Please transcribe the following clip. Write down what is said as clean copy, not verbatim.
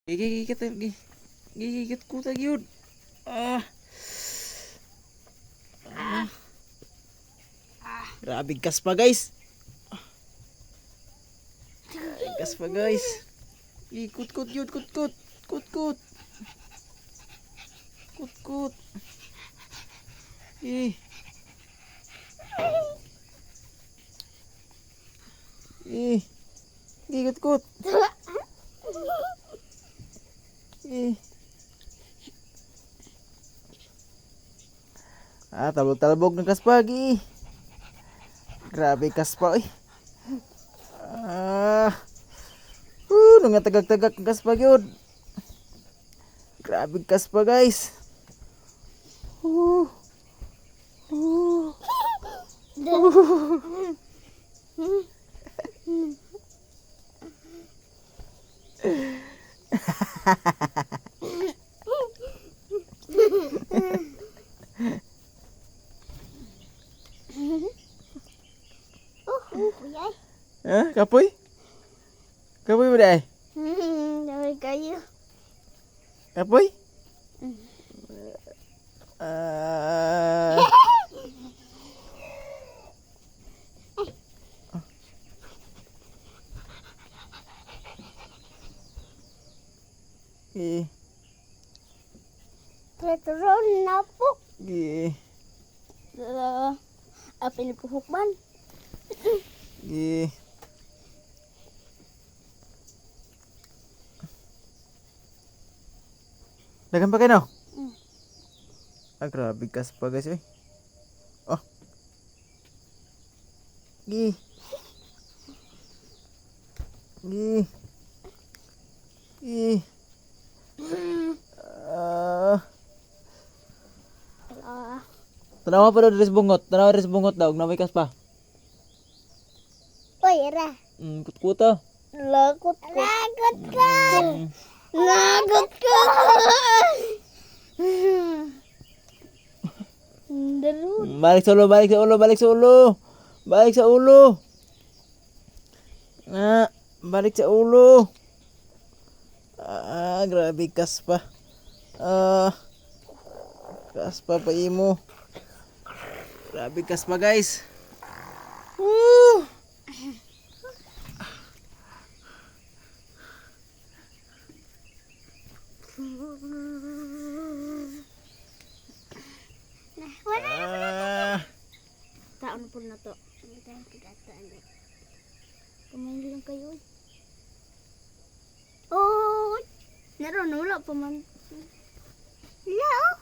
Gigigit ko ta gyud. Ah. Ah. Grabe gas pa guys. Gas pa guys. Ikut-kut yun, kut-kut. Kut-kut. Kut-kut. Eh. Eh. Ikut-kut. Eh. Ah, talbog-talbog ng kaspagi. Grabe kaspa eh. Ah. Nung tagag-tagag ng kaspa yun. Grabe kaspa guys. Uh. Uh. Hah, kapoy? Kapoy ba day? Dami kayo. Kapoy? Ah. Eh. Petrol na po. Eh. Apil po hukman. Eh. Dagan pa kayo no? Ah, grabe kas pa guys eh. Oh. Gi. Gi. Gi. Ah. Tanawa pa daw dres bungot. Tanawa dres bungot daw. Namay kas pa. Uy, ra. Kut-kuta. Lagot ko. Lagot ko. Lagot ko. Darun. Balik sa ulo, balik sa ulo, balik sa ulo. Balik sa ulo. Ah, balik sa ulo. Ah, grabe kas pa. Ah, kas pa pa imo. Grabe kas pa guys. Woo! Ah, Taon po na to. Kumain lang kayo. Oh, naroon wala pa man. Wala oh.